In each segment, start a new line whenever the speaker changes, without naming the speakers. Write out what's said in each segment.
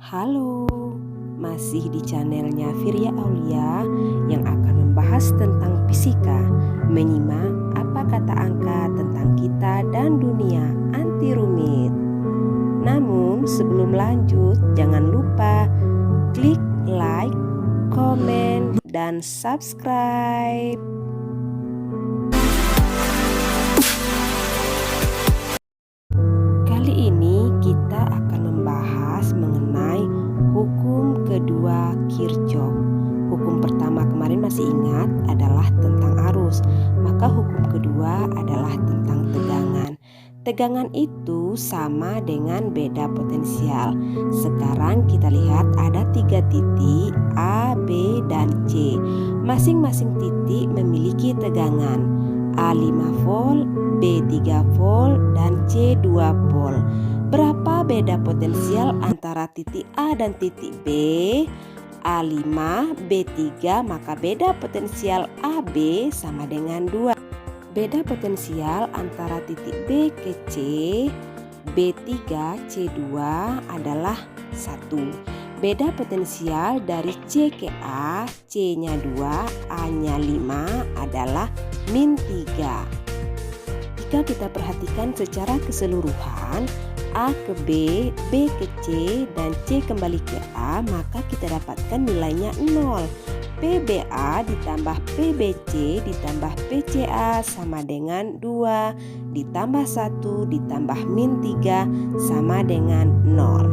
Halo, masih di channelnya Firya Aulia yang akan membahas tentang fisika, menyimak apa kata angka tentang kita dan dunia anti rumit. Namun sebelum lanjut, jangan lupa klik like, komen, dan subscribe. Kali ini kita akan membahas mengenai hukum kedua Kirchhoff. Hukum pertama kemarin masih ingat adalah tentang arus, maka hukum kedua adalah tentang tegangan. Tegangan itu sama dengan beda potensial. Sekarang kita lihat ada 3 titik A, B, dan C. Masing-masing titik memiliki tegangan A 5 volt, B 3 volt, dan C 2 volt. Berapa beda potensial antara titik A dan titik B? A5, B3, maka beda potensial AB sama dengan 2. Beda potensial antara titik B ke C, B3, C2 adalah 1. Beda potensial dari C ke A, C-nya 2, A-nya 5 adalah min 3. Jika kita perhatikan secara keseluruhan, A ke B, B ke C, dan C kembali ke A, maka kita dapatkan nilainya 0. PBA ditambah PBC ditambah PCA sama dengan 2, ditambah 1 ditambah min 3 sama dengan 0.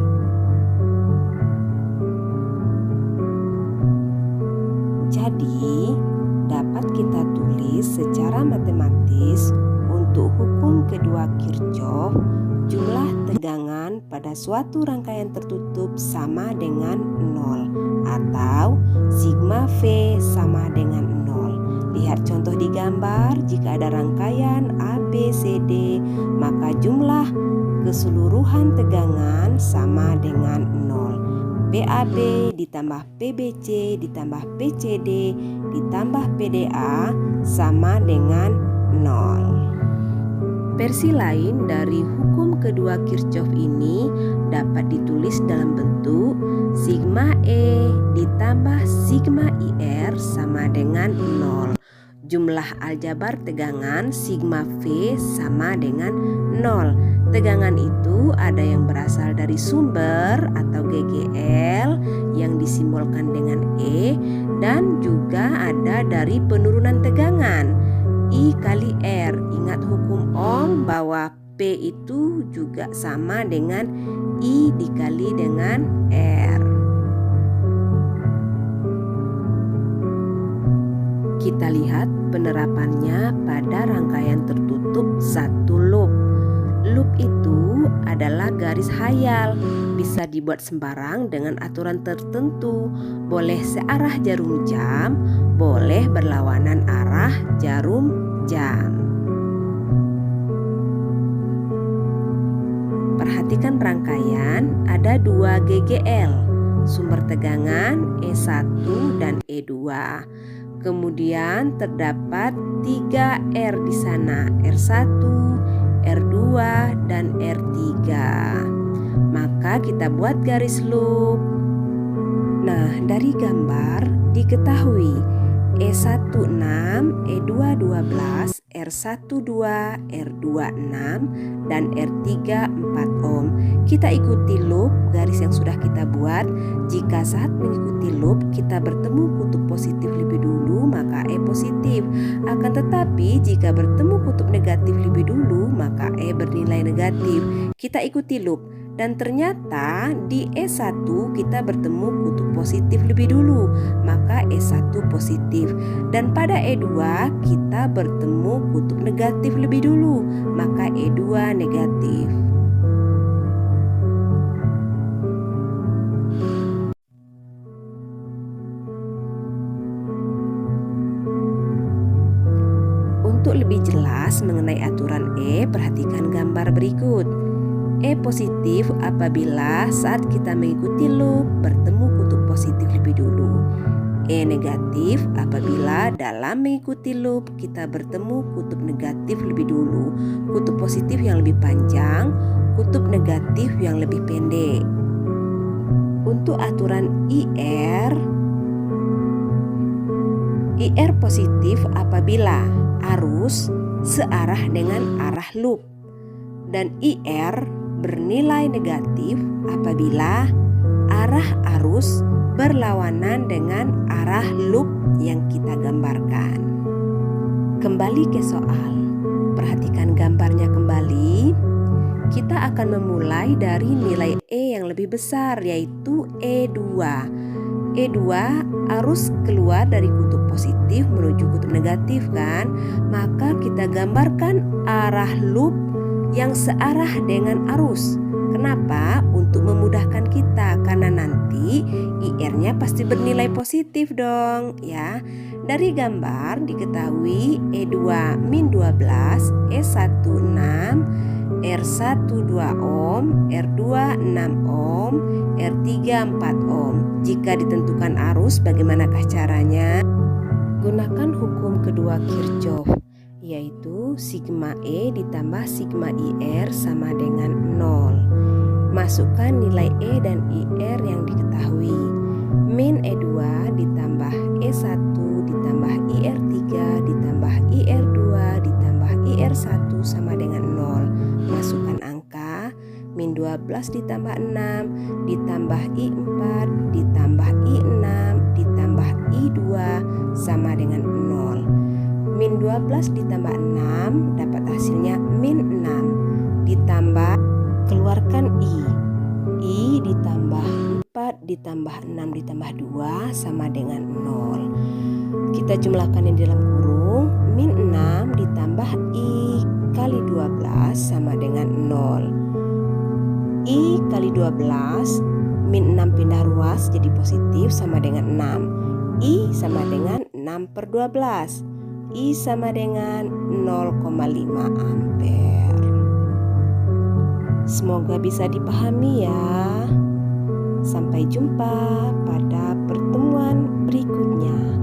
Jadi, dapat kita tulis secara matematis untuk hukum kedua Kirchhoff, jumlah tegangan pada suatu rangkaian tertutup sama dengan 0 atau sigma V sama dengan 0. Lihat contoh di gambar, jika ada rangkaian A, B, C, D, maka jumlah keseluruhan tegangan sama dengan 0. PAB ditambah PBC ditambah PCD ditambah PDA sama dengan 0. Versi lain dari hukum kedua Kirchhoff ini dapat ditulis dalam bentuk sigma E ditambah sigma IR sama dengan 0. Jumlah aljabar tegangan sigma V sama dengan 0. Tegangan itu ada yang berasal dari sumber atau GGL yang disimbolkan dengan E, dan juga ada dari penurunan tegangan I kali R. Ingat hukum Ohm bahwa P itu juga sama dengan I dikali dengan R. Kita lihat penerapannya pada rangkaian tertutup satu loop. Loop itu adalah garis hayal, bisa dibuat sembarang dengan aturan tertentu. Boleh searah jarum jam, boleh berlawanan arah jarum jam. Perhatikan rangkaian, ada 2 GGL, sumber tegangan E1 dan E2. Kemudian terdapat 3 R di sana, R1, R2, dan R3. Maka kita buat garis loop. Nah, dari gambar diketahui E1 6, E2 12, R1 2, R2 6, dan R3 4 ohm. Kita ikuti loop garis yang sudah kita buat. Jika saat mengikuti loop kita bertemu kutub positif lebih dulu, maka E positif. Akan tetapi jika bertemu kutub negatif lebih dulu, maka E bernilai negatif. Kita ikuti loop. Dan ternyata di E1 kita bertemu kutub positif lebih dulu, maka E1 positif. Dan pada E2 kita bertemu kutub negatif lebih dulu, maka E2 negatif. Untuk lebih jelas mengenai aturan E, perhatikan gambar berikut. E positif apabila saat kita mengikuti loop bertemu kutub positif lebih dulu. E negatif apabila dalam mengikuti loop kita bertemu kutub negatif lebih dulu. Kutub positif yang lebih panjang, kutub negatif yang lebih pendek. Untuk aturan IR positif apabila arus searah dengan arah loop, dan IR bernilai negatif apabila arah arus berlawanan dengan arah loop yang kita gambarkan. Kembali ke soal, perhatikan gambarnya kembali. Kita akan memulai dari nilai E yang lebih besar, yaitu E2. E2 arus keluar dari kutub positif menuju kutub negatif kan? Maka kita gambarkan arah loop yang searah dengan arus. Kenapa? Untuk memudahkan kita, karena nanti IR-nya pasti bernilai positif dong ya. Dari gambar diketahui E2 min 12, E1 6, R1 2 ohm, R2 6 ohm, R3 4 ohm. Jika ditentukan arus, bagaimanakah caranya? Gunakan hukum kedua Kirchhoff, yaitu sigma E ditambah sigma IR sama dengan 0. Masukkan nilai E dan IR yang diketahui. Min E2 ditambah E1 ditambah IR3 ditambah IR2 ditambah IR1 sama dengan 0. Masukkan angka. Min 12 ditambah 6 ditambah I4 ditambah I6 ditambah I2 sama dengan 0. Min 12 ditambah 6 dapat hasilnya min 6 ditambah, keluarkan I ditambah 4 ditambah 6 ditambah 2 sama dengan 0. Kita jumlahkan yang di dalam kurung. Min 6 ditambah I kali 12 sama dengan 0. I kali 12, min 6 pindah ruas jadi positif sama dengan 6. I sama dengan 6 per 12. I sama dengan 0,5 ampere. Semoga bisa dipahami ya. Sampai jumpa pada pertemuan berikutnya.